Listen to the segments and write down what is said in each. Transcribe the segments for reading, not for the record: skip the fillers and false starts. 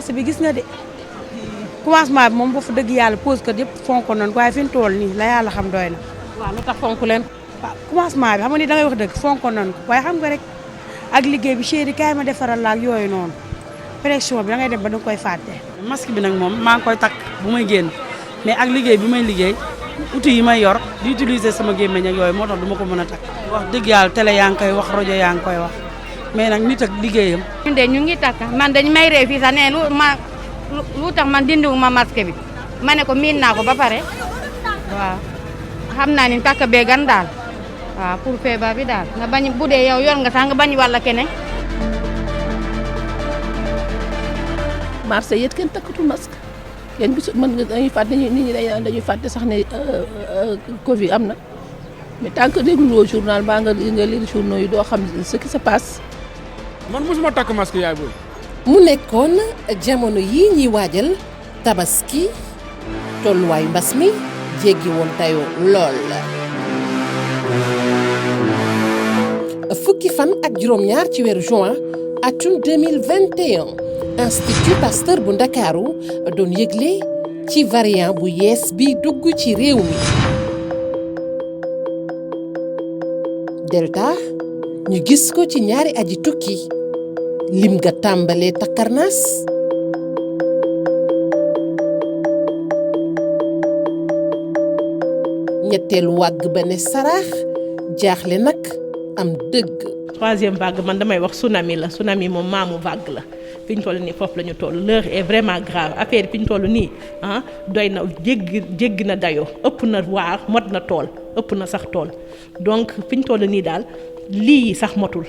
marché bi gis nga de commencement bi moom ba fa dëgg yàlla pause kat yëpp fonk nañ ko waaye fi mu toll nii la yàlla xam doy na. waaw lu tax fonk leen. waaw commencement bi xam nga ni dangay wax dëgg fonk nañ ko waaye xam nga rek ak liggéey bi chéri kaay ma defaral la ak yooyu noonu pression bi dangay dem ba danga koy fàtte. masque bi nag moom maa ngi koy takk bu may génn mais ak liggéey bi may liggéey outils yi may yor di utiliser sama gémmiñ ak yooyu moo tax du ma ko mën a takk. wax dëgg yàlla télé yaa ngi koy wax rajo yaa ngi koy wax mais nag nit ak liggéeyam. ñun de ñu ngi takk man dañu may ree fii sax ne lu tax man dindiwu ma masque bi ma ne ko miin naa ko ba pare waaw xam naa ni takk bee gan daal waaw pour feebar bi daal nga bañ bu dee yow yor nga sax nga bañ walla keneen. marché yet kenn takkatul masque kenn gisul mën nga dañuy fàtte nit ñi dañuy fàtte sax ne Covid am na mais tant que dégluloo journal baa nga lire journaux yi doo xam ce qui se passe. man mosuma takk masque yaay booy. mu nekkoon jamono yi ñuy waajal tabaski tolluwaayu mbas mi jéggi woon tayoo lool. fukki fan ak juróom-ñaar ci weeru juin atum 2021 Institut Pasteur bu Ndakaaru doon yëgle ci variant bu yees bi dugg ci réew mi. Delta ñu gis ko ci ñaari aji tukki lim nga tàmbalee takkarnaas. ñetteelu wàgg ba ne saraax jaaxle nag am dëgg. troisième vague man damay wax tsunami la tsunami moom maamu vague la fi ñu toll nii foofu la ñu toll l'heure est vraiment grave affaire fi ñu toll nii doy na jéggi na dayoo ëpp na waar mot na tool ëpp na sax tool donc fi ñu toll nii daal lii sax motul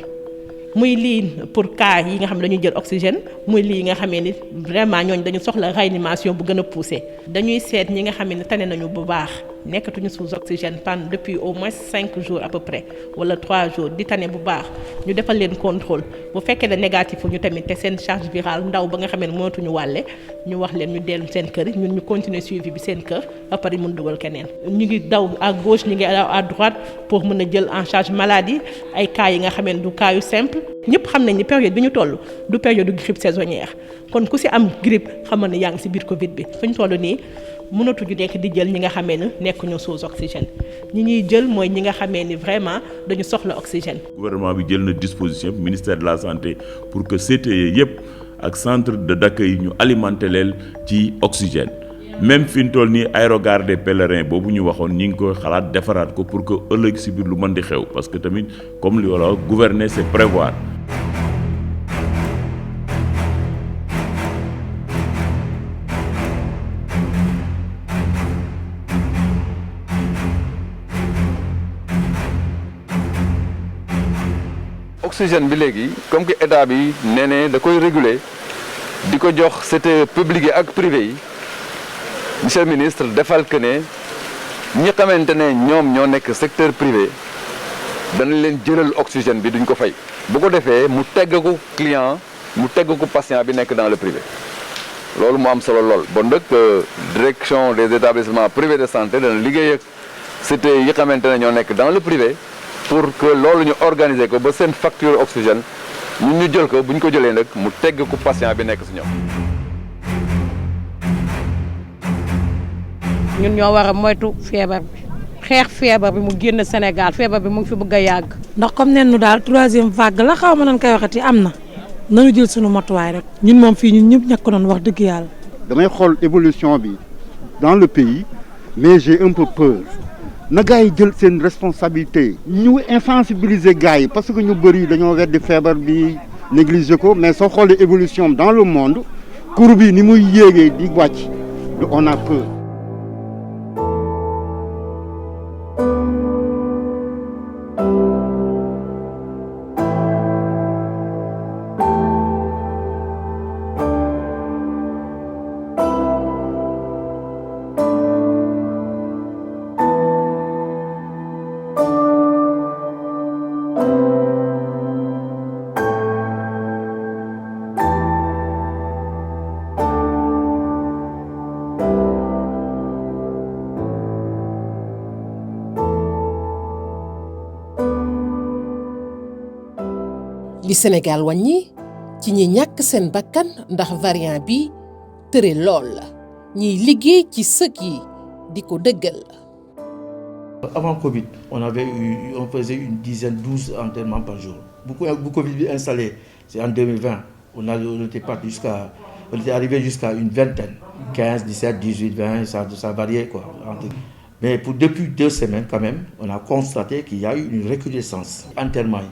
muy lii pour cas yi nga xam ne dañuy jël oxygène muy lii nga xamee ni vraiment ñooñu dañu soxla réanimation bu gën a poussé dañuy seet ñi nga xam ne tane nañu bu baax nekkatuñu sous oxygène pendant depuis au moins 5 jours à peu près wala 3 jours di tane bu baax ñu defal leen contrôle bu fekkee ne négatif ñu tamit te seen charge virale ndaw ba nga xam ne mënatuñu wàlle ñu wax leen ñu dellu seen kër ñun ñu continuer suivi bi seen kër ba pare mun dugal keneen ñu ngi daw à gauche ñu ngi daw à droite pour mën a jël en charge maladie ay cas yi nga xam ne du cas yu simple ñëpp xam nañ ni période bi ñu toll du période du grippe saisonnière kon ku ci am grippe xamal ne yaa ngi ci biir Covid bi fu ñu toll nii mënatuñu nekk di jël ñi nga xamee ne nekkuñu sous oxygène ñi ñuy jël mooy ñi nga xamee ni vraiment dañu soxla oxygène. gouvernement bi jël na disposition ministère de la santé pour que CTE yëpp ak centre d'accueil ñu alimenter leen ci oxygène même fi ñu toll nii aérogare des pèlerins boobu ñu waxoon ñi ngi koy xalaat defaraat ko pour que ëllëg ci biir lu mën di xew parce que tamit comme li wala gouverner c'est prévoir. oxygène bi léegi comme que état bi nee ne da koy réguler di ko jox c'était public ak privé yi monsieur le ministre defal que ne ñi xamante ne ñoom ñoo nekk secteur privé danañ leen jëlal oxygène bi duñ ko fay bu ko defee mu tegg ko client mu tegg ko patient bi nekk dans le privé loolu mu am solo lool bon nag direction des établissements privés de santé dana liggéey ak cité yi xamante ne ñoo nekk dans le privé pour que loolu ñu organiser ko ba seen facture oxygène ñun ñu jël ko bu ñu ko jëlee nag mu tegg ko patient bi nekk ci ñoom. ñun ñoo war a moytu feebar bi xeex feebar bi mu génn Sénégal feebar bi mu ngi fi bëgg a yàgg. ndax comme nen nu daal troisième vague la xaw ma nan koy waxati am na nañu jël sunu matuwaay rek ñun moom fii ñun ñëpp ñàkk nañu wax dëgg yàlla. damay xool évolution bi dans le pays mais j'ai un peu peur. na gars yi jël seen responsabilité ñu insensibiliser gars yi parce que ñu bëri dañoo weddi feebar bi négliger ko mais soo xoolee évolution dans le monde courbe bi ni muy yéegee di wàcc on a peur. li Sénégal wàññi ci ñi ñàkk seen bakkan ndax variant bi tëre lool la ñiy liggéey ci sëg yi di ko dëggal. Avant Covid, on faisait une dizaine, 12 enterrements par jour. Bu Covid est installé, c'est en 2020, on était arrivé jusqu'à une vingtaine, 15, 17, 18, 20, ça variait quoi. Mais depuis 2 semaines quand même, on a constaté qu'il y a eu une recrudescence enterrement yi.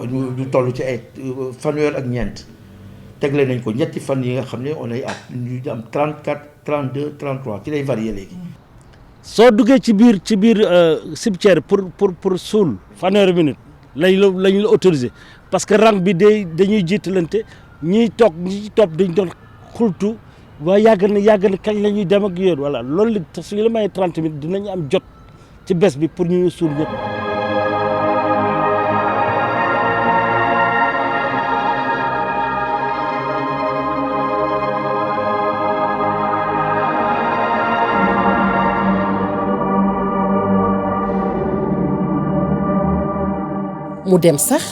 ñu toll ci ay fanweer ak ñeent tegle nañ ko ñetti fan yi nga xam ne on est à ñu am 34, 32, 33 ci lay varié léegi. soo duggee ci biir cimetière pour suul fanweeri minute lañ la autorisé parce que rang bi dañuy jiitalante ñi topp dañ doon xultu waaye yàgg na kañ la ñuy dem ak yooyu voilà loolu la su ñu la mayee 30 minutes dinañ am jot ci bés bi pour ñu suul ñëpp. mu dem sax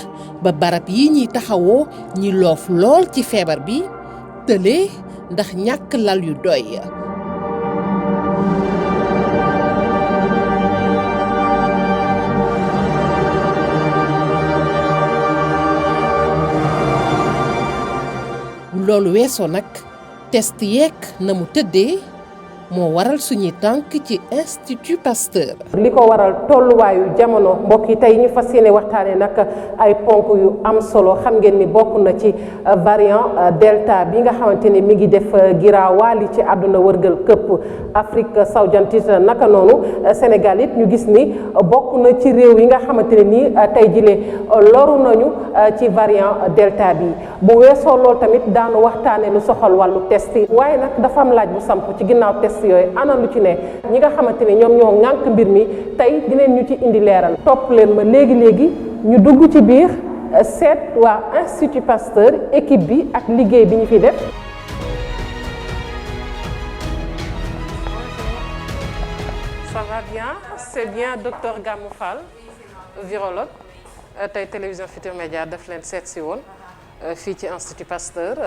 ba barab yi ñuy taxawoo ñi loof lool ci feebar bi tëlee ndax ñàkk lal yu doy. bu loolu weesoo nag test yeeg na mu tëddee moo waral suñuy tànk ci Institut Pasteur. li ko waral tolluwaayu jamono mbokk yi tey ñu fas yéene waxtaanee nag ay ponk yu am solo xam ngeen ni bokk na ci variant delta bi nga xamante ni mi ngi def giraawaali ci àdduna wërgal këpp Afrique sowu-jant naka noonu Sénégal it ñu gis ni bokk na ci réew yi nga xamante ne nii tey jile loru nañu ci variant delta bi bu weesoo loolu tamit daanu waxtaanee lu soxal wàllu test yi waaye nag dafa am laaj bu samp ci ginnaaw test yooyu ana lu ci ne ñi nga xamante ne ñoom ñoo ŋànk mbir mi tey dinañ ñu ci indi leeral topp leen ma léegi ñu dugg ci biir seet waa Institut Pasteur équipe bi ak liggéey bi ñu fi def. Ça va bien, c'est bien docteur Gamou Fall virologue tey télévision Futurs Médias daf leen seet si woon fii ci Institut Pasteur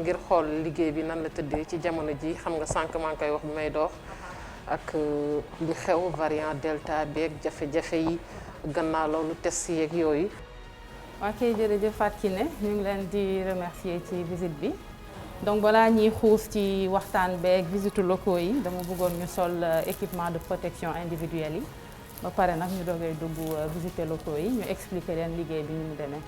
ngir xool liggéey bi nan la tëddee ci jamono ji xam nga sànq maa ngi koy wax bi may dox ak li xew variant delta beeg jafe-jafe yi gannaaw loolu test yeeg yooyu. ok jërëjëf Fatou Kiné ñu ngi leen di remercier ci visite bi donc balaa ñuy xuus ci waxtaan beeg visite locaux yi dama bëggoon ñu sol équipement de protection individuelle yi ba pare nag ñu doogay dugg visiter locaux yi ñu expliquer leen liggéey bi ñu mu demee.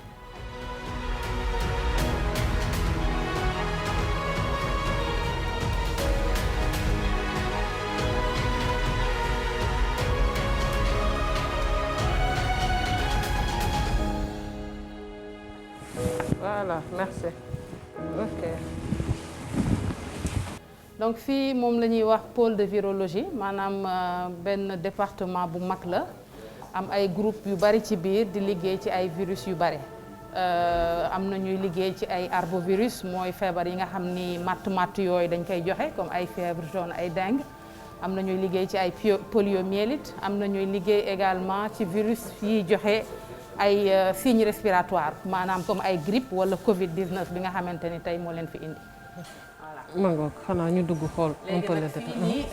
Voilà, merci. Ok. donc fii moom la ñuy wax pôle de virologie maanaam benn département bu mag la am ay groupe yu bari ci biir di liggéey ci ay virus yu bari am na ñuy liggéey ci ay arbovirus mooy feebar yi nga xam ni matt yooyu dañ koy joxe comme ay fièvre jaune ay dengue am na ñuy liggéey ci ay poliomyélite am na ñuy liggéey également ci virus yi joxe ay signes respiratoires maanaam comme ay grippe wala Covid-19 bi nga xamante ni tey moo leen fi indi. mangoog xanaa ñu dugg xool un peu léegi nag fii nii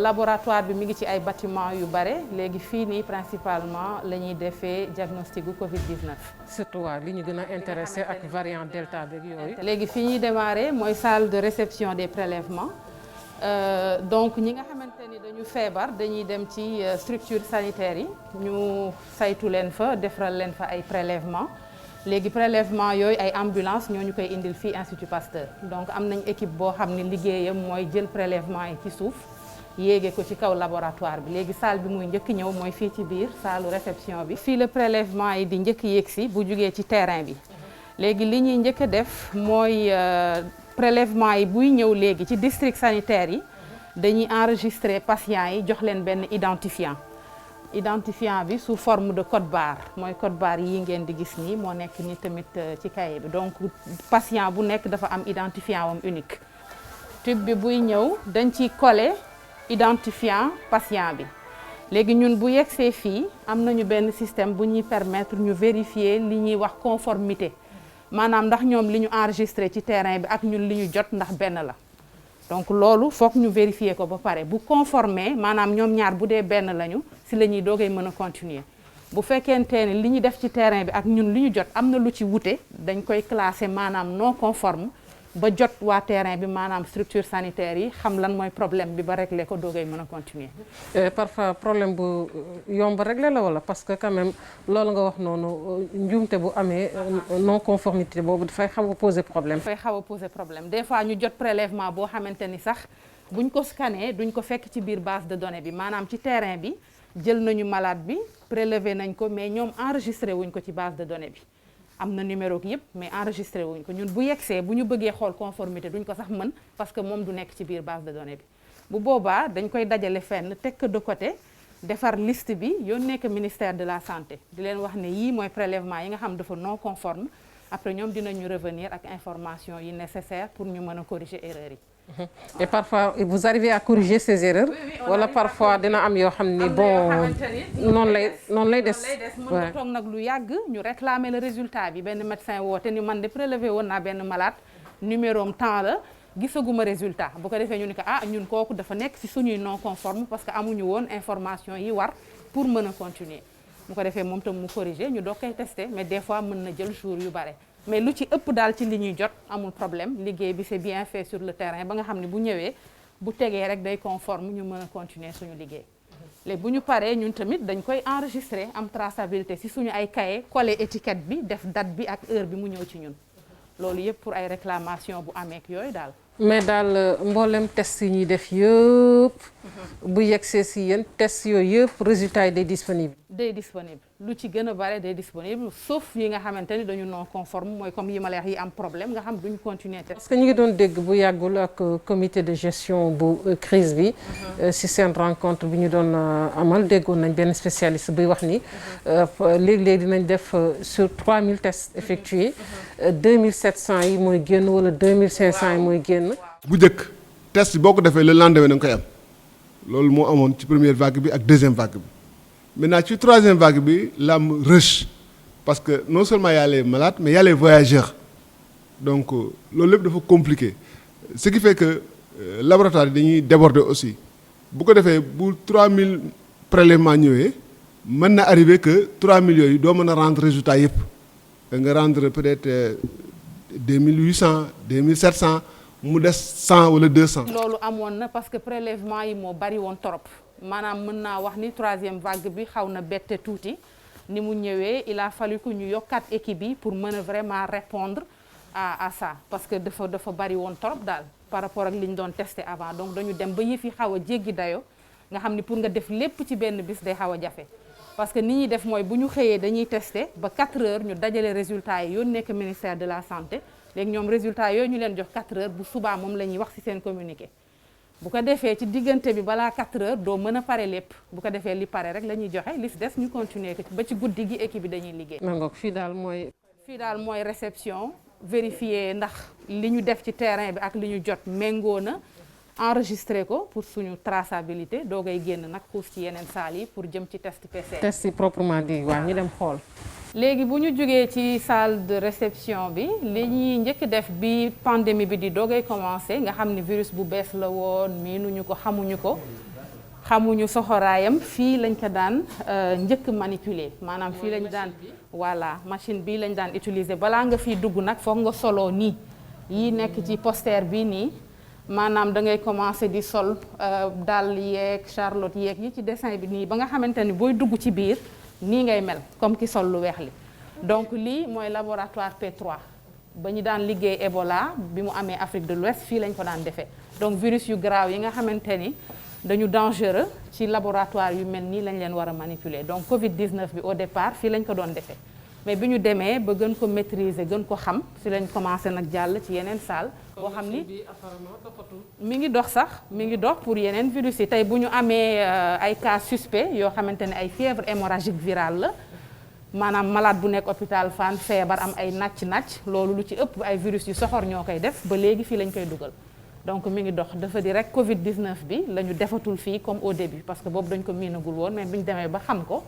laboratoire bi mi ngi ci ay bâtiment yu bare léegi fii nii principalement la ñuy defee diagnostic gu Covid-19. surtout waa li ñu gën a intéressé ak variant delta beeg yooyu. léegi fii ñuy démarrer mooy salle de réception des prélèvements donc ñi nga xamante ni dañu feebar dañuy dem ci structure sanitaire yi ñu saytu leen fa defaral leen fa ay prélèvements. léegi prélèvement yooyu ay ambulance ñoo ñu koy indil fii Institut Pasteur donc am nañ équipe boo xam ne liggéeyam mooy jël prélèvement yi ci suuf yéege ko ci kaw laboratoire bi léegi salle bi muy njëkk ñëw mooy fii ci biir salle réception bi. fii la prélèvement yi di njëkk yéeg si bu jugee ci terrain bi léegi li ñuy njëkk a def mooy prélèvement yi buy ñëw léegi ci district sanitaire yi dañuy enregistrer patients yi jox leen benn identifiant bi sous forme de code barre mooy code barre yi ngeen di gis nii moo nekk ni tamit ci cahier bi donc patient bu nekk dafa am identifiant wam unique tube bi buy ñëw dañ ciy coller identifiant patient bi léegi ñun bu yegsee fii am nañu benn système bu ñuy permettre ñu vérifier li ñuy wax conformité maanaam ndax ñoom li ñu enregistré ci terrain bi ak ñun li ñu jot ndax benn la donc loolu foog ñu vérifier ko ba pare bu conformer maanaam ñoom ñaar bu dee benn lañu si la ñuy doogay mën a continuer bu fekkente ne li ñu def ci terrain bi ak ñun li ñu jot am na lu ci wute dañ koy classer maanaam non conforme ba jot waa terrain bi maanaam structure sanitaire yi xam lan mooy problème bi ba régler ko doogay mën a continuer. Parfois problème bu yomb régler la wala parce que quand même loolu nga wax noonu njuumte bu amee non conformité boobu dafay xaw a poser problème. dafay xaw a poser problème des fois ñu jot prélèvement boo xamante ni sax buñ ko scanner duñ ko fekk ci biir base de données bi maanaam ci terrain bi jël nañu malade bi prélevé nañ ko mais ñoom enregistré wuñ ko ci base de données bi. am na numéro gi yëpp mais enregistré wuñ ko ñun bu yegsee bu ñu bëggee xool conformité duñ ko sax mën parce que moom du nekk ci biir base de données bi bu boobaa dañ koy dajale fenn teg ko de côté defar liste bi yónnee ko ministère de la santé di leen wax ne yii mooy prélèvement yi nga xam dafa non conforme après ñoom dinañu revenir ak information yi nécessaire pour ñu mën a corriger erreurs yi. Et parfois vous arrivez à corriger ces erreurs wala parfois dina am yoo xam ni bon noonu lay des mën nga toog nag lu yàgg ñu réclamer le résultat bi benn médecin woote ni man de prélevé woon naa benn malade numéro am temps la gisaguma résultat bu ko defee ñu ni ko ñun kooku dafa nekk ci suñuy non conforme parce que amuñu woon information yi war pour mën a continuer bu ko defee moom tam mu corriger ñu doog koy tester mais des fois mën na jël jour yu bare mais lu ci ëpp daal ci li ñuy jot amul problème liggéey bi c'est bien fait sur le terrain ba nga xam ne bu ñëwee bu tegee rek day conforme ñu mën a continuer suñu liggéey léegi bu ñu paree ñun tamit dañ koy enregistrer am traçabilité ci suñu ay cahier coller étiquette bi def date bi ak heure bi mu ñëw ci ñun loolu yëpp pour ay réclamation bu ameek yooyu daal. mais daal mboolem test yi ñuy def yëpp bu yegsee si yéen test yooyu yëpp résultat yi day disponible. day disponible lu ci gën a bare day disponible sauf yi nga xamante ni dañu non conforme mooy comme yi ma leex yi am problème nga xam duñu continuer test. parce que ñu ngi doon dégg bu yàggul ak comité de gestion bu crise bi si seen rencontre bi ñu doon amal déggoon nañ benn spécialiste buy wax ni léegi-léegi dinañ def sur 3000 tests effectués 2700 yi mooy génn wala 2500 yi mooy génn. bu njëkk test boo ko defee le lendemain da nga koy am loolu moo amoon ci première vague bi ak deuxième vague bi maintenant ci troisième vague bi la am rush parce que non seulement y a les malades mais y a les voyageurs donc loolu lépp dafa compliqué ce qui fait que laboratoire yi dañuy déborder aussi bu ko defee bu 3000 prélèvements ñëwee mën na arriver que 3000 yooyu doo mën a rendre résultat yëpp da nga rendre peut-être 2800 2700 mu des 100 wala 200. loolu amoon na parce que prélèvement yi moo bari woon trop maanaam mën naa wax ni troisième vague bi xaw na bette tuuti ni mu ñëwee il a fallu que ñu yokkaat équipe yi pour mën a vraiment répondre à ça parce que dafa bari woon trop daal par rapport ak li ñu doon testé avant donc dañu dem ba yëf yi xaw a jéggi dayo nga xam ni pour nga def lépp ci benn bis day xaw a jafe parce que ni ñuy def mooy bu ñu xëyee dañuy testé ba 4 heures ñu dajale résultats yi yónnee ko ministère de la santé léegi ñoom résultat yooyu ñu leen jox 4 heures bu subaa moom la ñuy wax ci seen communiqué bu ko defee ci diggante bi balaa 4 heures doo mën a pare lépp bu ko defee li pare rek la ñuy joxe li ci des ñu continuer ko ba ci guddi gi équipe bi dañuy liggéey. nangook fii daal mooy réception vérifier ndax li ñu def ci terrain bi ak li ñu jot méngoo na enregistré ko pour suñu traçabilité doo ngay génn nag xuus ci yeneen salle yi pour jëm ci test PCR. test yi proprement dit waaw ñu dem xool. léegi bu ñu jógee ci salle de réception bi li ñuy njëkk def bi pandémie bi di doogay commencé nga xam ne virus bu bees la woon miinuñu ko xamuñu soxoraayam fii lañ ko daan njëkk manipuler maanaam fii lañ daan voilà machine bi lañ daan utiliser balaa nga fii dugg nag foog nga soloo nii yi nekk ci poster bi nii maanaam da ngay commencer di sol dàll yeeg charlotte yeeg yi ci dessin bi nii ba nga xamante ni booy dugg ci biir nii ngay mel comme ki sol lu weex li donc lii mooy laboratoire P3 ba ñu daan liggéey Ebola bi mu amee Afrique de l'Ouest fii lañ ko daan defee donc virus yu graaw yi nga xamante ni dañu dangereux ci laboratoire yu mel nii lañ leen war a manipuler donc Covid-19 bi au départ fii lañ ko doon defee mais bi ñu demee ba gën ko maîtriser gën ko xam fi lañ commencé nag jàll ci yeneen salle boo xam ni mi ngi dox sax mi ngi dox pour yeneen virus yi tey bu ñu amee ay cas suspect yoo xamante ne ay fièvre hémorragique virale la maanaam malade bu nekk hôpital Fann feebar am ay nàcc loolu lu ci ëpp ay virus yu soxor ñoo koy def ba léegi fii lañ koy dugal donc mi ngi dox dafa di rek Covid-19 bi la ñu defatul fii comme au début parce que boobu dañ ko miinagul woon mais bi ñu demee ba xam ko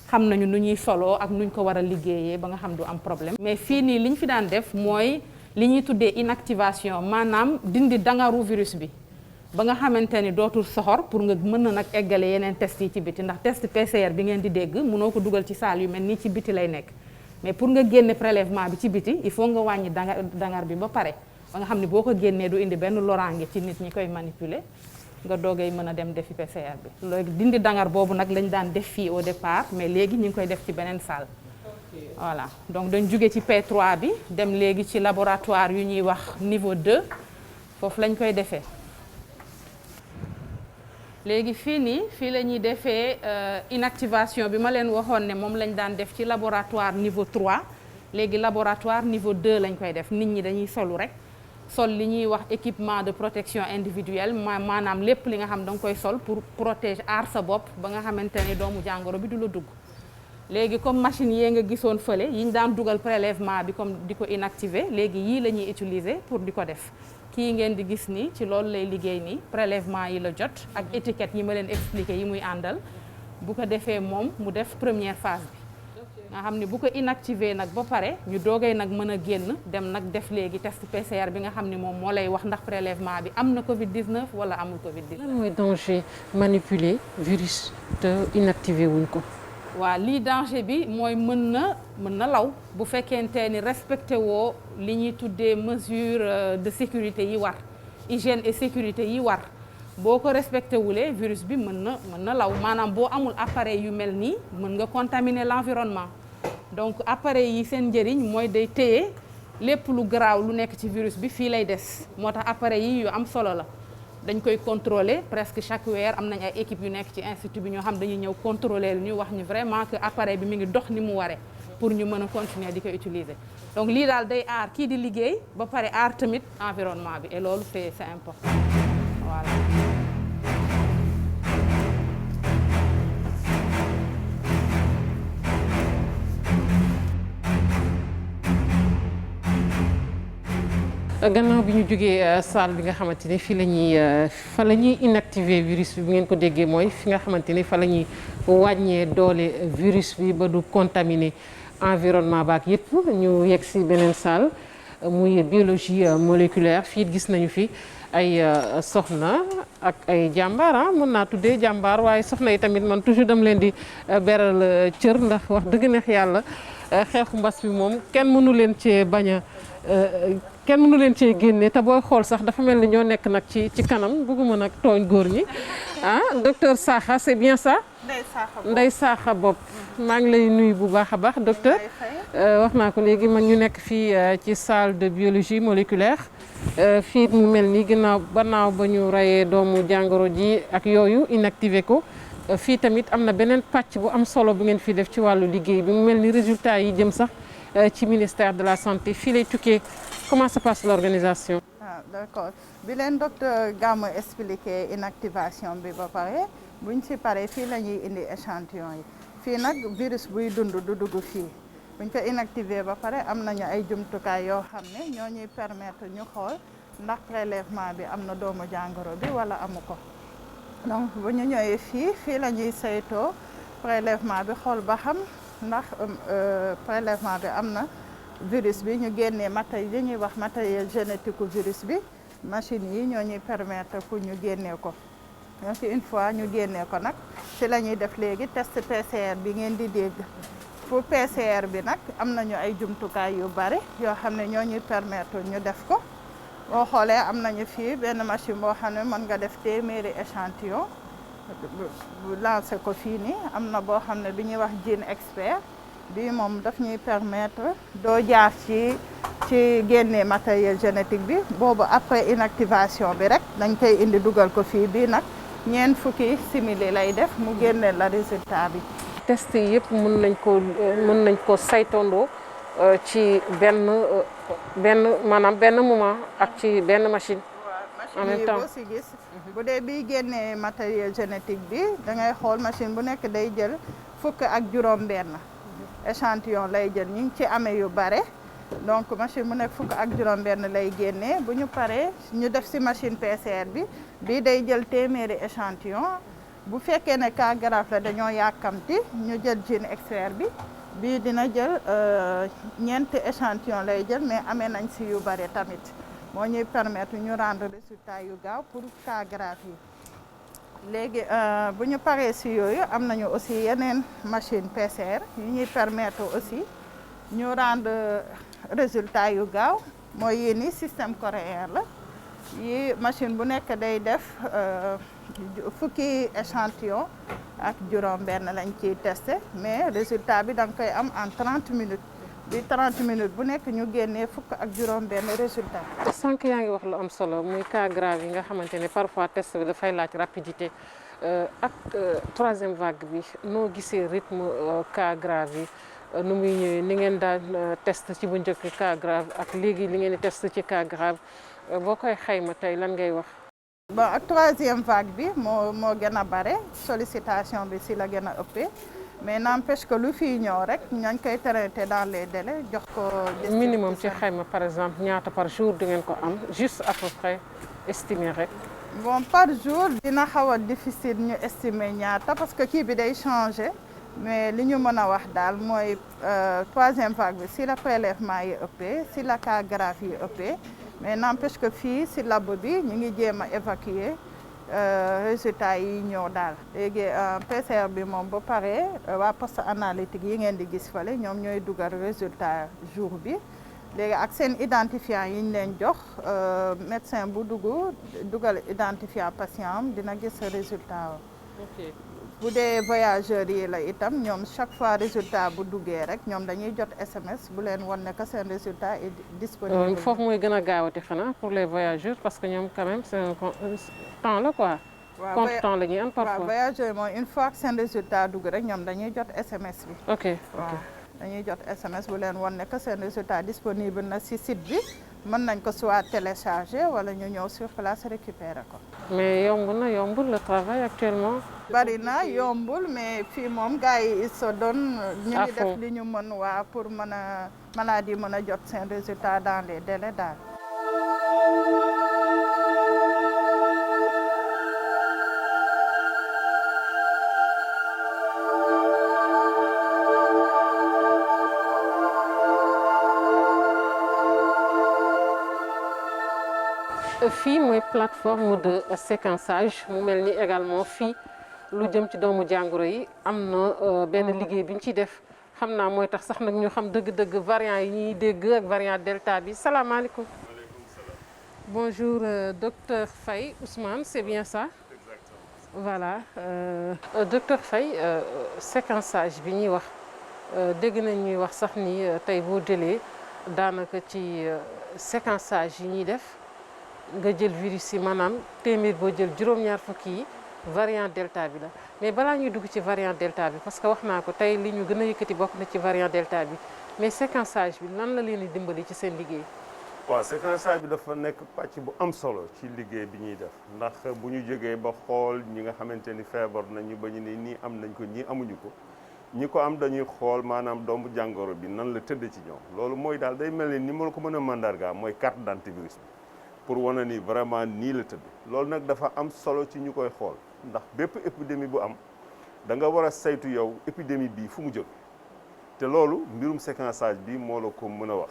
xam nañu nu ñuy soloo ak nuñ ko war a liggéeyee ba nga xam du am problème. mais fii nii li ñu fi daan def mooy li ñuy tuddee inactivation maanaam dindi dangaru virus bi ba nga xamante ni dootul soxor pour nga mën na nag eggale yeneen test yi ci biti ndax test PCR bi ngeen di dégg mënoo ko dugal ci salle yu mel nii ci biti lay nekk mais pour nga génne prélèvement bi ci biti il faut nga wàññi dangar bi ba pare ba nga xam ni boo ko génnee du indi benn loraange ci nit ñi koy manipuler nga doogay mën a dem defi PCR bi. léegi dindi dangar boobu nag lañ daan def fii au départ mais léegi ñu ngi koy def ci beneen salle. voilà donc dañ jóge ci P3 bi dem léegi ci laboratoire yu ñuy wax niveau 2 foofu lañ koy defee. léegi fii nii fii la ñuy defee inactivation bi ma leen waxoon ne moom lañ daan def ci laboratoire niveau 3 léegi laboratoire niveau 2 lañ koy def nit ñi dañuy solu rek sol li ñuy wax équipement de protection individuelle maanaam lépp li nga xam da nga koy sol pour protéger aar sa bopp ba nga xamante ne doomu jàngoro bi du la dugg. léegi comme machine yee nga gisoon fële yi ñu daan dugal prélèvement bi comme di ko inactiver léegi yii la ñuy utiliser pour di ko def. kii ngeen di gis nii ci loolu lay liggéey nii prélèvement yi la jot ak étiquette yi ma leen expliqué yi muy àndal bu ko defee moom mu def première phase bi nga xam ne bu ko inactivé nag ba pare ñu doogay nag mën a génn dem nag def léegi test PCR bi nga xam ne moom moo lay wax ndax prélèvement bi am na Covid 19 wala amul Covid 19. lan mooy danger manipuler virus te inactivé wuñ ko. waaw lii danger bi mooy mën na law bu fekkente ni respecté woo li ñuy tuddee mesure de sécurité yi war hygiène et sécurité yi war boo ko respecté wulee virus bi mën na law maanaam boo amul appareil yu mel nii mën nga contaminer l'environnement donc appareil yi seen njëriñ mooy day téye lépp lu garaaw lu nekk ci virus bi fii lay des moo tax appareil yi yu am solo la dañ koy contrôler presque chaque weer am nañ ay équipe yu nekk ci institut bi ñoo xam dañuy ñëw contrôler ñu wax ñu vraiment que appareil bi mi ngi dox ni mu waree pour ñu mën a continuer di ko utiliser donc lii daal day aar kii di liggéey ba pare aar tamit environnement bi et loolu c'est important voilà. gannaaw bi ñu jógee salle bi nga xamante ni fii fa la ñuy inactiver virus bi bu ngeen ko déggee mooy fi nga xamante ni fa la ñuy wàññee doole virus bi ba du contaminer environnement baak yëpp ñu yegg si beneen salle muy biologie moléculaire fii gis nañu fi ay soxna ak ay jàmbaar mën naa tuddee jàmbaar waaye soxna yi tamit man toujours dama leen di beral cër ndax wax dëgg neex yàlla xeexu mbas bi moom kenn mënu leen cee bañ a kenn mënu leen cee génne te booy xool sax dafa mel ni ñoo nekk nag ci kanam bëgguma nag tooñ góor ñi docteur Sakha c'est bien ça. Ndeye Sakha Bopp maa ngi lay nuyu bu baax a baax docteur. wax naa ko léegi man ñu nekk fii ci salle de biologie moléculaire fii mu mel ni gannaaw ba ñu reyee doomu jàngoro ji ak yooyu inactivé ko fii tamit am na beneen pàcc bu am solo bu ngeen fi def ci wàllu liggéey bi mu mel ni résultat yi jëm sax ci ministère de la santé fii lay tukkee. Comment se passe l'organisation? D'accord bi leen docteur Gamou expliqué inactivation bi ba pare buñ ci paree fii la ñuy indi échantillon yi fii nag virus buy dund du dugg fii buñ ko inactivé ba pare am nañu ay jumtukaay yoo xam ne ñoo ñuy permettre ñu xool ndax prélèvement bi am na doomu jàngoro bi wala amu ko donc bu ñu ñëwee fii la ñuy saytoo prélèvement bi xool ba xam ndax prélèvement bi am na virus bi ñu génnee matériel yi ñuy wax matériel génétique virus bi machine yi ñoo ñuy permettre pour ñu génnee ko donc une fois ñu génnee ko nag ci la ñuy def léegi test PCR bi ngeen di dégg pour PCR bi nag am nañu ay jumtukaay yu bari yoo xam ne ñoo ñuy permettre ñu def ko boo xoolee am nañu fii benn machine boo xam ne mën nga def téeméeri échantillon bu lancé ko fii nii am na boo xam ne bi ñuy wax Gene Expert bi moom daf ñuy permettre doo jaar ci génne matériel génétique bi boobu après inactivation bi rek dañ koy indi dugal ko fii bii nag ñeent fukki simili lay def mu génne la résultat bi. test yi yëpp mën nañ ko saytondoo ci benn moment ak ci benn machine. en même temps boo si gis bu dee bii génnee matériel génétique bi da ngay xool machine bu nekk day jël fukk ak juróom-benn. échantillon lay jël ñu ngi ci amee yu bare donc machine bu nekk fukk ak juróom-benn lay génnee bu ñu paree ñu def ci machine PCR bi bii day jël téeméeri échantillon bu fekkee ne cas grave la dañoo yàkkamti ñu jël gène extrait bi bii dina jël ñeenti échantillon lay jël mais amee nañ si yu bare tamit moo ñuy permettre ñu rendre résultat yu gaaw pour cas grave yi. léegi bu ñu paree si yooyu am nañu aussi yeneen machine PCR yu ñuy permettre aussi ñu rendre résultat yu gaaw mooy yii ni système coréen la yi machine bu nekk day def fukki échantillon ak juróom-benn lañ ciy testé mais résultat bi da nga koy am en 30 minutes bi 30 minutes bu nekk ñu génnee fukk ak juróom-benn résultat. sànq yaa ngi wax lu am solo muy cas grave yi nga xamante ne parfois test bi dafay laaj rapidité ak troisième vague bi noo gisee rythme cas grave yi nu muy ñëwee ni ngeen daan test ci bu njëkk cas grave ak léegi li ngeen di test ci cas grave boo koy xayma tey lan ngay wax. bon ak troisième vague bi moo gën a bare sollicitation bi si la gën a ëppee mais n'empêche que lu fii ñëw rek ñañ koy traité dans les délais jox ko. minimum ci xayma par exemple ñaata par jour di ngeen ko am juste à peu près estimer rek. bon par jour dina xaw a difficile ñu estimer ñaata parce que kii bi day changer mais li ñu mën a wax daal mooy troisième vague bi si la prélèvement yi ëppee si la cas grave yi ëppee. mais n'empêche que fii si labo bi ñu ngi jéem a évacuer résultats yi ñëw daal léegi PCR bi moom ba pare waa poste analytique yi ngeen di gis fale ñoom ñooy dugal résultat jour bi léegi ak seen identifiant yi ñu leen jox médecin bu dugal identifiant patient am dina gis résultat ok bu dee voyageurs yi la itam ñoom chaque fois résultat bu duggee rek ñoom dañuy jot SMS bu leen wan ne que seen résultat est disponible. foofu mooy gën a gaawati xanaa pour les voyageurs parce que ñoom quand même c'est un temps la quoi. compte temps la ñuy am parfois. waaw voyageurs mooy une fois que seen résultat dugg rek ñoom dañuy jot SMS bi. ok waaw dañuy jot SMS bu leen wan ne que seen résultat disponible na si site bi mën nañ ko soit télécharger wala ñu ñëw sur place récupérer ko. mais yombul le travail actuellement. bari na yombul mais fii moom gars yi ils se donnent ñu ngi def li ñu mën waa pour mën a maladie mën a jot seen résultat dans les délais daal. fii mooy plateforme de séquençage mu mel ni également fii lu jëm ci doomu jàngoro yi am na benn liggéey bi ñu ciy def xam naa mooy tax sax nag ñu xam dëgg-dëgg variant yi ñuy dégg ak variant delta bi salaamaaleykum. bonjour docteur Faye Ousmane c'est bien ça. exactement. voilà docteur Faye séquençage bi ñuy wax dégg nañ ñuy wax sax ni tey boo jëlee daanaka ci séquençage yi ñuy def. nga jël virus yi maanaam téeméer boo jël juróom-ñaar fukki yi variant delta bi la mais balaa ñuy dugg ci variant delta bi parce que wax naa ko tey li ñu gën a yëkkati bokk na ci variant delta bi mais séquençage bi nan la leen di dimbali ci seen liggéey. waaw séquençage bi dafa nekk pàcc bu am solo ci liggéey bi ñuy def ndax bu ñu jógee ba xool ñi nga xamante ni feebar nañu ba ñu ne nii am nañ ko ñii amuñu ko ñi ko am dañuy xool maanaam doomu jàngoro bi nan la tëdd ci ñoom loolu mooy daal day mel ni ma la ko mën a mandarga mooy carte d'antivirus bi. pour wane ni vraiment nii la tëdd loolu nag dafa am solo ci ñu koy xool ndax bépp épidémie bu am da nga war a saytu yow épidémie bii fu mu jóg te loolu mbirum séquençage bi moo la ko mën a wax.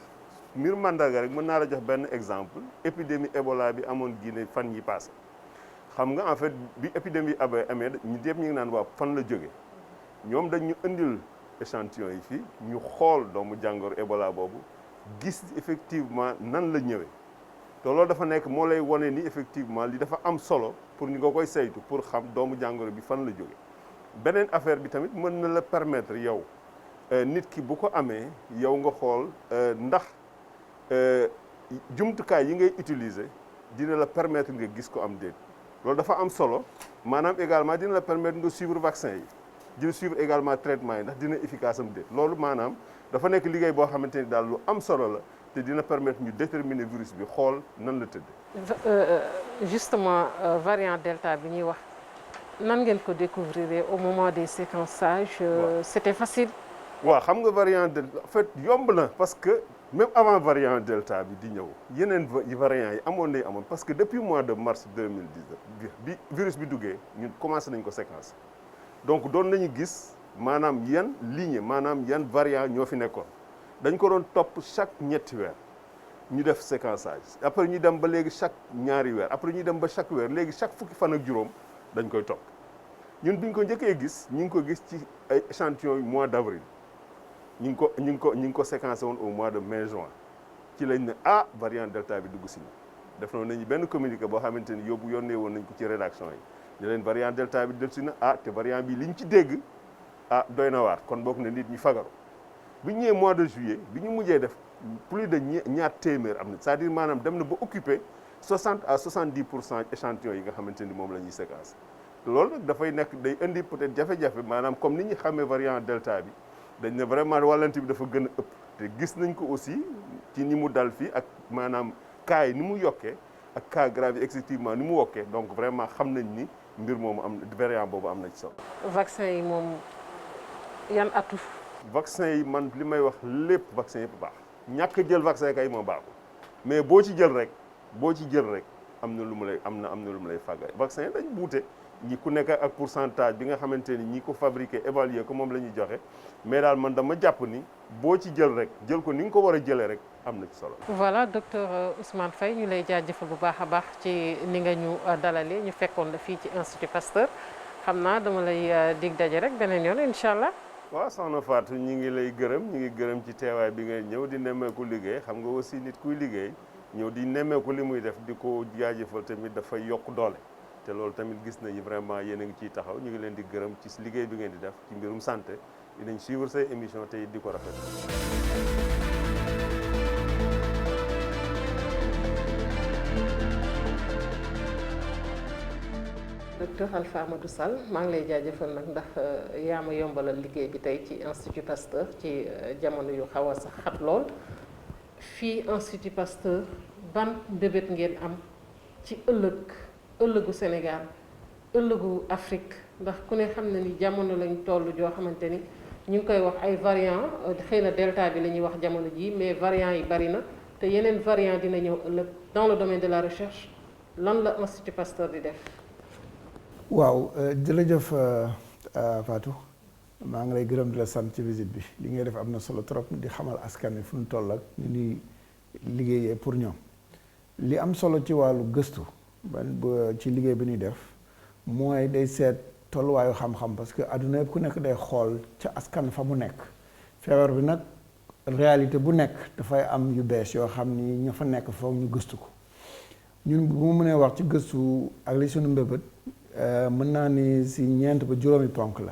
mbirum mandarga rek mën naa la jox benn exemple épidémie Ebola bi amoon Guinée fan yi passé xam nga en fait bi épidémie amee ñu yëpp ñu ngi naan waa fan la jóge ñoom dañ ñu indil échantillon yi fii ñu xool doomu jàngoro Ebola boobu gis effectivement nan la ñëwee. te loolu dafa nekk moo lay wane ni effectivement li dafa am solo pour ñu nga koy saytu pour xam doomu jàngoro bi fan la jóge beneen affaire bi tamit mën na la permettre yow nit ki bu ko amee yow nga xool ndax jumtukaay yi ngay utiliser dina la permettre nga gis ko am déet loolu dafa am solo maanaam également dina la permettre nga suivre vaccin yi dina suivre également traitement yi ndax dina efficace am déet loolu maanaam dafa nekk liggéey boo xamante ni daal lu am solo la te dina permettre ñu déterminer virus bi xool nan la tëdd. justement variant delta bi ñuy wax nan ngeen ko découvrir au moment des séquençages. c'était facile. waaw xam nga variant delta en fait yomb na parce que même avant variant delta bi di ñëw yeneen variants yi amoon parce que depuis mois de mars 2019 bi virus bi duggee ñun commencé nañ ko séquence donc doon nañu gis maanaam yan ligne maanaam yan variant ñoo fi nekkoon dañ ko doon topp chaque ñetti weer ñu def séquençage après ñu dem ba léegi chaque ñaari weer après ñu dem ba chaque weer léegi chaque fukki fan ak juróom dañ koy topp ñun biñ ko njëkkee gis ñu ngi ko gis ci ay échantillons mois d'avril ñu ngi ko séquencé woon au mois de mai juin ci lañ ne variant delta bi dugg si ñu def nañu benn communiqué boo xamante ni yónnee woon nañ ko ci rédaction yi ne leen variant delta bi del si na te variant bi liñ ci dégg doy na waar kon bokk na nit ñi fagaru bi ñu ñëwee mois de juillet bi ñu mujjee def plus de ñaar téeméer am na c'est-à-dire maanaam dem na ba occuper 60 à 70% échantillons yi nga xamante ni moom la ñuy séquence loolu nag dafay nekk day indi peut-être jafe-jafe maanaam comme ni ñu xamee variant delta bi dañ ne vraiment wàllante bi dafa gën a ëpp te gis nañ ko aussi ci ni mu dal fii ak maanaam cas yi ni mu yokkee ak cas grave yi effectivement ni mu wokkee donc vraiment xam nañ ni mbir moomu am variant boobu am na ci solo. vaccin yi moom yan atu. vaccin yi man li may wax lépp vaccin yëpp baax ñàkk jël vaccin kay moo baaxul mais boo ci jël rek am na lu mu lay am na lu mu lay fàgga vaccin yi dañ buute ñi ku nekk ak pourcentage bi nga xamante ni ñi ko fabriqué évalué ko moom la ñuy joxe mais daal man dama jàpp ni boo ci jël rek jël ko ni nga ko war a jëlee rek am na ci solo. voilà docteur Ousmane Faye ñu lay jaajëfal bu baax a baax ci ni nga ñu dalalee ñu fekkoon la fii ci Institut Pasteur xam naa dama lay dig daje rek beneen yoon incha allah. waaw soxna Fatou ñi ngi lay gërëm ñi ngi gërëm ci teewaay bi nga ñëw di nemmeeku liggéey xam nga aussi nit kuy liggéey ñëw di nemmeeku li muy def di ko jaajëfal tamit dafay yokk doole te loolu tamit gis nañu vraiment yéen a ngi ciy taxaw ñu ngi leen di gërëm ci liggéey bi ngeen di def ci mbirum santé dinañ suivre say émission te it di ko rafet. docteur Alpha Amadou Sall maa ngi lay jaajëfal nag ndax yaa ma yombalal liggéey bi tey ci Institut Pasteur ci jamono yu xaw a sax xat lool fii Institut Pasteur ban mbébét ngeen am ci ëllëgu Sénégal ëllëgu Afrique ndax ku ne xam na ni jamono lañ toll joo xamante ni ñu ngi koy wax ay variant xëy na delta bi la ñuy wax jamono jii mais variant yi bari na te yeneen variant dina ñëw ëllëg dans le domaine de la recherche lan la Institut Pasteur di def. waaw jërëjëf Fatou maa ngi lay gërëm di la sant ci visite bi li ngay def am na solo trop di xamal askan wi fu ñu toll ak ñu ñuy liggéeyee pour ñoom li am solo ci wàllu gëstu ci liggéey bi ñuy def mooy day seet tolluwaayu xam-xam parce que adduna yëpp ku nekk day xool ca askan fa mu nekk feebar bi nag réalité bu nekk dafay am yu bees yoo xam ni ña fa nekk foog ñu gëstu ko ñun bu mu mënee wax ci gëstu ak li suñu mbébét mën naa ni si ñeent ba juróomi ponk la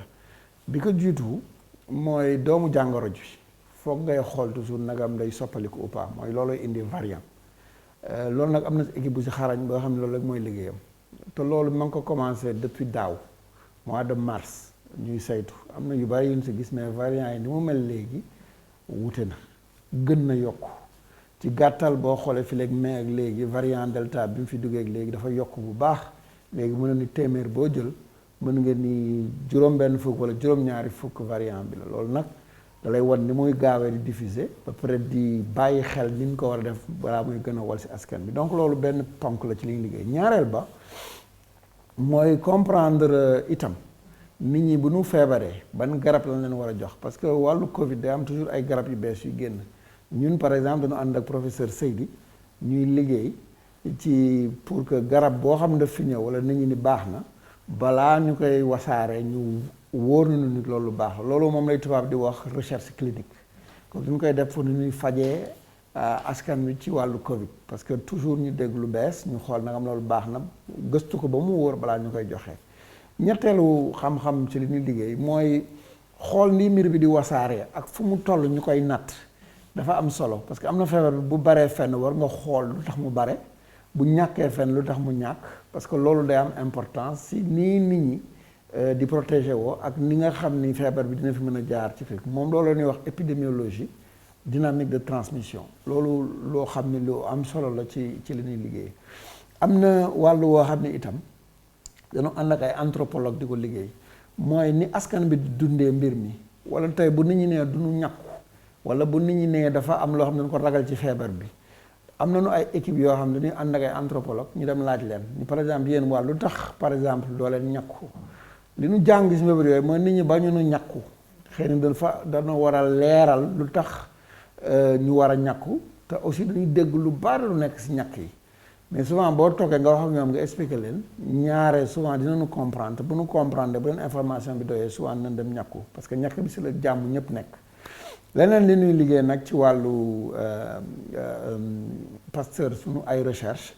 bi ko jiitu mooy doomu jàngoro ji foog ngay xool toujours nagam day soppaliku ou pas mooy loolu indi variant loolu nag am na équipe bu si xarañ boo xam ne loolu rek mooy liggéeyam te loolu ma ngi ko commencé depuis daaw mois de mars ñuy saytu am na yu bari yu ñu si gis mais variant yi ni mu mel léegi wute na gën na yokku ci gàttal boo xoolee fi léegi mai ak léegi variant delta bi mu fi duggee ak léegi dafa yokk bu baax léegi mën na ni téeméer boo jël mën nga ni juróom-benn fukk wala juróom-ñaari fukk variant bi la loolu nag da lay wan ni muy gaawee di diffuser ba pare di bàyyi xel ni ñu ko war a def balaa muy gën a wal si askan bi donc loolu benn ponk la ci li ñu liggéey ñaareel ba mooy comprendre itam nit ñi bu ñu feebaree ban garab lañ leen war a jox parce que wàllu Covid day am toujours ay garab yu bees yu génn ñun par exemple dañu ànd ak professeur Seydi ñuy liggéey ci pour que garab boo xam ne daf fi ñëw wala nit ñi ni baax na balaa ñu koy wasaare ñu wóor nañu nit loolu baax loolu moom lay tubaab di wax recherche clinique kon duñ koy def pour ni ñuy fajee askan wi ci wàllu Covid parce que toujours ñu dégg lu bees ñu xool nagam loolu baax na gëstu ko ba mu wóor balaa ñu koy joxe. ñetteelu xam-xam ci li ñuy liggéey mooy xool ni mbir bi di wasaare ak fu mu toll ñu koy natt dafa am solo parce que am na feebar bi bu baree fenn war nga xool lu tax mu bare bu ñàkkee fenn lu tax mu ñàkk parce que loolu day am importance si nii nit ñi di protéger woo ak ni nga xam ni feebar bi dina fi mën a jaar ci fekk moom loolu la ñuy wax épidémiologie dynamique de transmission loolu loo xam ni lu am solo la ci li ñuy liggéey am na wàllu woo xam ne itam dañoo ànd ak ay anthropologue di ko liggéey mooy ni askan bi di dundee mbir mi wala tey bu nit ñi nee duñu ñàkku wala bu nit ñi nee dafa am loo xam ne dañ ko ragal ci feebar bi am nañu ay équipe yoo xam ne dañuy ànd ak ay anthropologue ñu dem laaj leen ni par exemple yéen waa lu tax par exemple doo leen ñàkku li ñu jàng si feebar yooyu mooy nit ñi bañu nu ñàkku xëy na dana war a leeral lu tax ñu war a ñàkku te aussi dañuy dégg lu bari lu nekk si ñàkk yi mais souvent boo toogee nga wax ak ñoom nga expliquer leen ñaare souvent dinañu comprendre bu ñu comprendre bu leen information bi doyee souvent nañ dem ñàkku parce que ñàkk bi si la jàmm ñëpp nekk. leneen li ñuy liggéey nag ci wàllu Pasteur suñu ay recherche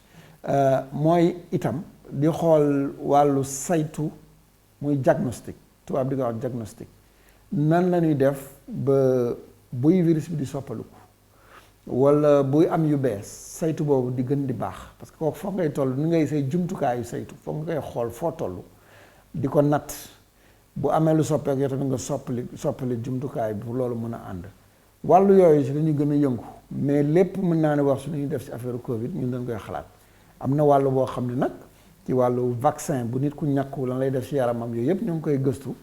mooy itam di xool wàllu saytu muy diagnostic tubaab di ko wax diagnostic nan la ñuy def ba buy virus bi di soppaliku wala buy am yu bees saytu boobu di gën di baax parce que kooku foog ngay toll ni ngay say jumtukaayu saytu foog nga koy xool foo toll di ko natt bu amee lu soppeeku yow tamit nga soppali jumtukaay bi pour loolu mën a ànd wàllu yooyu si dañuy gën a yëngu mais lépp mën naa ne wax su ñuy def si affaire Covid ñun dañ koy xalaat am na wàllu boo xam ne nag ci wàllu vaccin bu nit ku ñàkku lan lay def si yaramam yooyu yëpp ñu ngi koy gëstu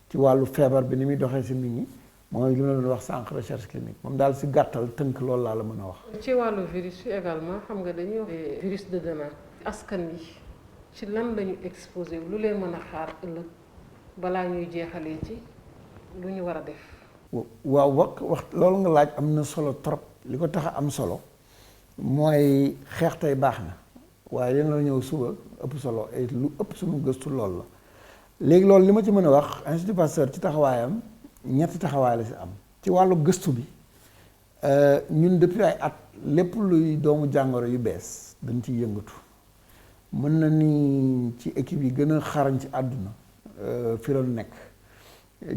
ci wàllu feebar bi ni muy doxee si nit ñi mooy li ma doon wax sànq recherche clinique moom daal si gàttal tënk loolu laa la mën a wax. ci wàllu virus yi également xam nga dañuy wax virus de demain askan wi ci lan la ñu exposé lu leen mën a xaar ëllëg balaa ñuy jeexalee ci lu ñu war a def. waaw wax loolu nga laaj am na solo trop li ko tax a am solo mooy xeex tey baax na waaye leen la ñëw suba ëpp solo et lu ëpp suñu gëstu loolu la léegi loolu li ma ci mën a wax Institut Pasteur ci taxawaayam ñetti taxawaay la si am ci wàllu gëstu bi ñun depuis ay at lépp luy doomu jàngoro yu bees dañ ciy yëngatu mën na ni ci équipe yi gën a xarañ ci àdduna fi la nekk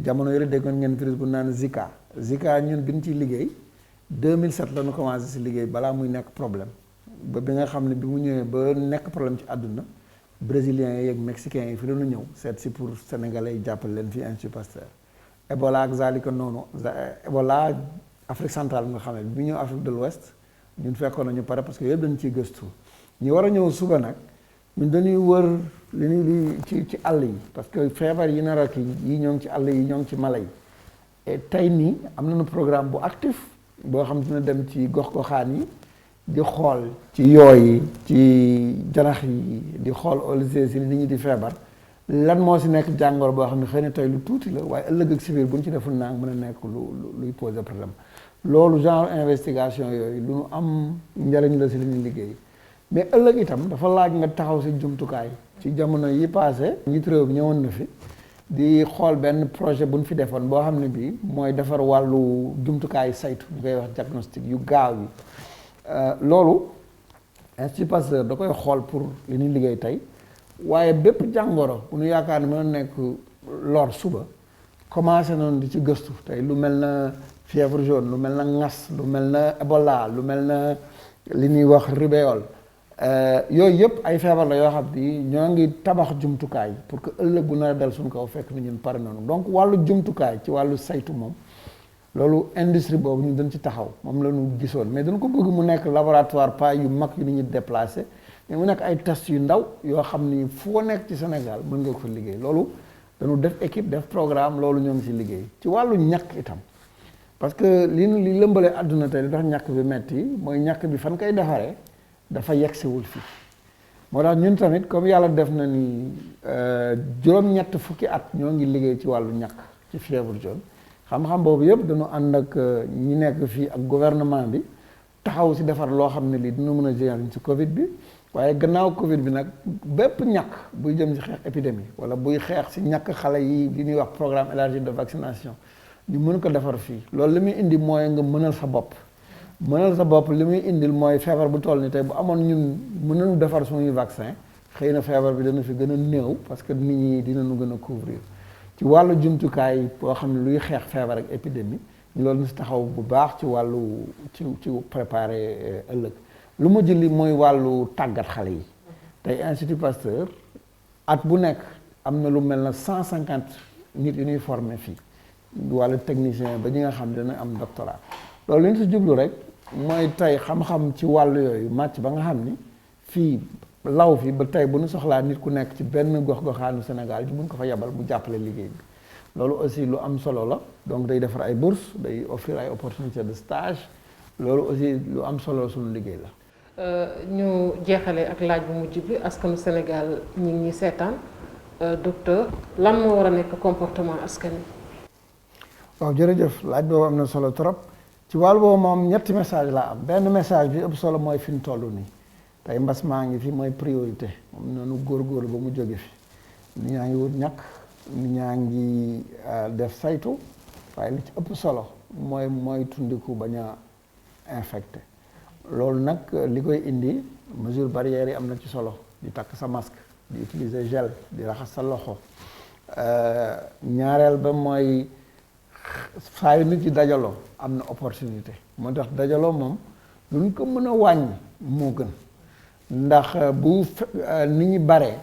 jamono yële déggoon ngeen virus bu naan Zika ñun bi ñu ciy liggéey 2007 la ñu commencé si liggéey balaa muy nekk problème ba bi nga xam ne bi mu ñëwee ba nekk problème ci àdduna brésiliens yi ak mexicains yi fi la ñu ñëw seet si pour sénégalais yi jàppale leen fii Institut Pasteur. Ebola ak zalika noonu Ebola Afrique centrale nga xam ne bi ñëw Afrique de l'Ouest ñun fekkoon nañu pare parce que yëpp dañ ciy gëstu ñu war a ñëw suba nag ñun dañuy wër li ci àll yi parce que feebar yi nar a kii yi ñoo ngi ci àll yi ñoo ngi ci mala yi et tey nii am nañu programme bu actif boo xam dina dem ci gox-goxaan yi di xool ci yooyi ci janax yi di xool OLG si nit ñi di feebar lan moo si nekk jàngoro boo xam ne xëy na tey lu tuuti la waaye ëllëg ak si biir bu ñu ci deful naa mën a nekk luy poser problème loolu genre investigation yooyu lu nu am njëriñ la si li ñuy liggéey mais ëllëg itam dafa laaj nga taxaw si jumtukaay ci jamono yi passé njiit réew bi ñëwoon na fi di xool benn projet bu ñu fi defoon boo xam ne bii mooy defar wàllu jumtukaay saytu ñu koy wax diagnostic yu gaaw yi loolu Institut Pasteur da koy xool pour li ñuy liggéey tey waaye bépp jàngoro bu ñu yaakaar ne mën a nekk lor suba commencé noonu di ci gëstu tey lu mel na fièvre jaune lu mel na ngas lu mel na Ebola lu mel na li ñuy wax rubéole yooyu yëpp ay feebar la yoo xam ni ñoo ngi tabax jumtukaay pour que ëllëg bu nar a dal suñu kaw fekk na ñun pare noonu donc wàllu jumtukaay ci wàllu saytu moom loolu industrie boobu ñu dañ ci taxaw moom la ñu gisoon mais dañ ko bëgg mu nekk laboratoire pas yu mag yu ni ñuy déplacé mais mu nekk ay test yu ndaw yoo xam ni foo nekk ci Sénégal mën nga ko fa liggéey loolu dañu def équipe def programme loolu ñoo ngi si liggéey ci wàllu ñàkk itam parce que li lëmbale àdduna tey li tax ñàkk bi metti mooy ñàkk bi fan koy defaree dafa yegsiwul fii moo tax ñun tamit comme yàlla def na ni juróom-ñett fukki at ñoo ngi liggéey ci wàllu ñàkk ci fièvre jaune xam-xam boobu yëpp dañu ànd ak ñi nekk fii ak gouvernement bi taxaw si defar loo xam ne lii dina mën a jëriñ ci Covid bi waaye gannaaw Covid bi nag bépp ñàkk buy jëm si xeex épidémie wala buy xeex si ñàkk xale yi li ñuy wax programme élargi de vaccination ñu mën ko defar fii loolu li muy indi mooy nga mënal sa bopp li muy indil mooy feebar bu toll ni tey bu amoon ñun mën nañu defar suñuy vaccin xëy na feebar bi dana fi gën a néew parce que nit ñi dinañu gën a couvrir ci wàllu jumtukaay boo xam ne luy xeex feebar ak épidémie ñu loolu na si taxaw bu baax ci wàllu ci préparer ëllëg lu mujj li mooy wàllu tàggat xale yi tey Institut Pasteur at bu nekk am na lu mel na 150 nit yu ñuy formé fii wàllu technicien ba ñi nga xam ne dana am doctorat loolu li ñu si jublu rek mooy tey xam-xam ci wàllu yooyu màcc ba nga xam ni fii law fi ba tey bu ñu soxlaa nit ku nekk ci benn gox-goxaanu Sénégal ñu mun ko fa yebal mu jàppale liggéey bi loolu aussi lu am solo la donc day defar ay bourses day offrir ay opportunités de stage loolu aussi lu am solo suñu liggéey la. ñu jeexalee ak laaj bu mujj bi askanu Sénégal ñi ngi seetaan docteur lan moo war a nekk comportement askan wi. waaw jërëjëf laaj boobu am na solo trop ci wàllu boobu moom ñetti message laa am benn message bi ëpp solo mooy fi ñu toll nii tey mbas maa ngi fi mooy priorité moom noonu góorgóorlu ba mu jóge fi nit ñaa ngi wut ñàkk nit ñaa ngi def saytu waaye li ci ëpp solo mooy tundiku bañ a infecté loolu nag li koy indi mesure barrière yi am na ci solo di takk sa masque di utiliser gel di raxas sa loxo ñaareel ba mooy saa yu nit yi dajaloo am na opportunité moo tax dajaloo moom lu ñu ko mën a wàññi moo gën ndax bu nit ñi baree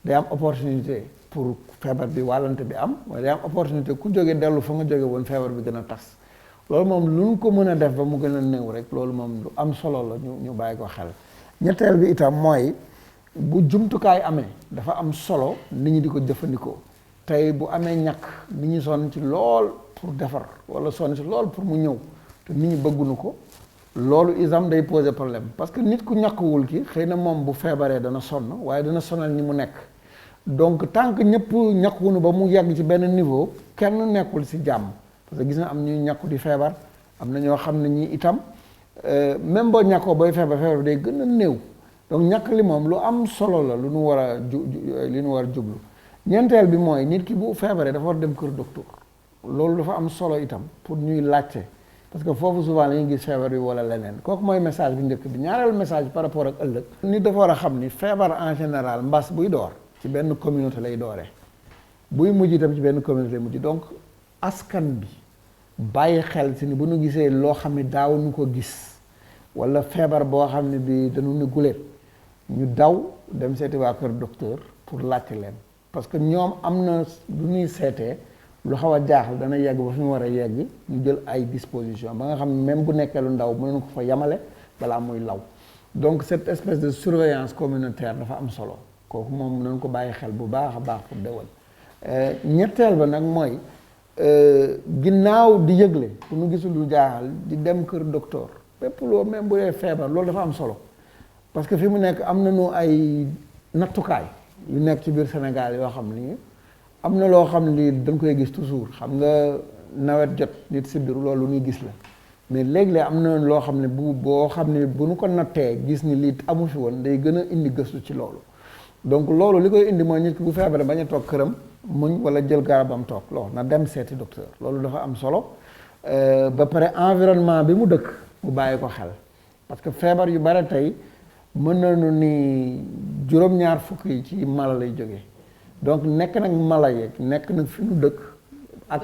day am opportunité pour feebar bi wàllante bi am waaye day am opportunité ku jóge dellu fa nga jóge woon feebar bi gën a tas loolu moom lu ñu ko mën a def ba mu gën a néew rek loolu moom lu am solo la ñu bàyyi ko xel ñetteel bi itam mooy bu jumtukaay amee dafa am solo nit ñi di ko jëfandikoo tey bu amee ñàkk nit ñi sonn ci lool pour defar wala sonn ci lool pour mu ñëw te nit ñi bëgguñu ko loolu isam day poser problème parce que nit ku ñàkkuwul ki xëy na moom bu feebaree dana sonn waaye dana sonal ñi mu nekk donc tant que ñëpp ñàkkuwunu ba mu yegg ci benn niveau kenn nekkul ci jàmm parce que gis na am ñuy ñàkku di feebar am na ñoo xam ne ñi itam même boo ñàkkoo booy feebar bi day gën a néew donc ñàkk li moom lu am solo la lu nu war a li nu war a jublu ñeenteel bi mooy nit ki bu feebaree dafa war dem kër docteur loolu dafa am solo itam pour ñuy laajte parce que foofu souvent la ñuy gis feebar bi wala leneen kooku mooy message bi njëkk bi ñaareel message par rapport ak ëllëg nit dafa war a xam ni feebar en général mbas buy door ci benn communauté lay dooree buy mujj itam ci benn communauté lay mujj donc askan bi bàyyi xel si ni bu ñu gisee loo xam ne daawuñu ko gis wala feebar boo xam ne bi dañu ne guléet ñu daw dem seeti waa kër docteur pour laajte leen parce que ñoom am na lu ñuy seetee lu xaw a jaaxal dana yegg ba fi mu war a yegg ñu jël ay disposition ba nga xam ne même bu nekkee lu ndaw mënuñu ko fa yamale balaa muy law donc cette espèce de surveillance communautaire dafa am solo kooku moom nañ ko bàyyi xel bu baax a baax pour déwén ñetteel ba nag mooy ginnaaw di yëgle bu ñu gisul lu jaaxal di dem kër docteur bépp loo même bu dee feebar loolu dafa am solo parce que fi mu nekk am nañu ay nattukaay yu nekk ci biir Sénégal yoo xam ni am na loo xam ni dañ koy gis toujours xam nga nawet jot nit si biir loolu ñuy gis la mais léeg-léeg am na loo xam ne boo xam ne bu ñu ko nattee gis ni lii amu fi woon day gën a indi gëstu ci loolu donc loolu li koy indi mooy nit ki bu feebaree bañ a toog këram muñ wala jël garabam toog loolu na dem seeti docteur loolu dafa am solo ba pare environnement bi mu dëkk mu bàyyi ko xel parce que feebar yu bare tey mën nañu ni juróom-ñaar fukk yi ci mala lay jógee donc nekk nag mala yeeg nekk nag fi mu dëkk ak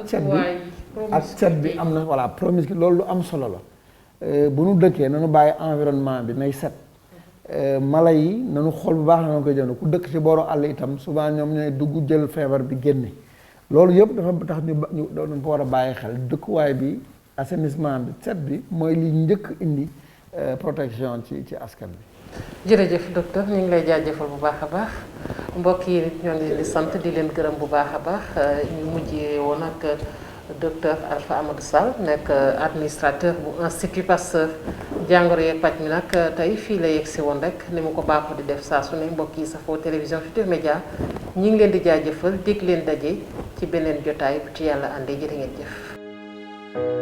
cet bi am na voilà promise loolu lu am solo la bu nu dëkkee nanu bàyyi environnement bi nay set mala yi nanu xool bu baax na koy jënd ku dëkk ci booru àll itam souvent ñoom ñooy dugg jël feebar bi génne loolu yëpp dafa tax ñu doon ko war a bàyyi xel dëkkuwaay bi assainissement bi set bi mooy li njëkk indi protection ci askan bi. jërëjëf docteur ñu ngi lay jaajëfal bu baax a baax mbokk yi ñoo ngi leen di sant di leen gërëm bu baax a baax ñu mujjee woon ak docteur Alpha Amadou Sall nekk administrateur bu Institut Pasteur jàngoro yeeg paj mi nag tey fii la yegg si woon rek ni mu ko baaxoo di def saa su ne mbokk yi safoo télévision Futurs Médias ñi ngi leen di jaajëfal dégg leen daje ci beneen jotaay bu ci yàlla àndee jërë ngeen jëf.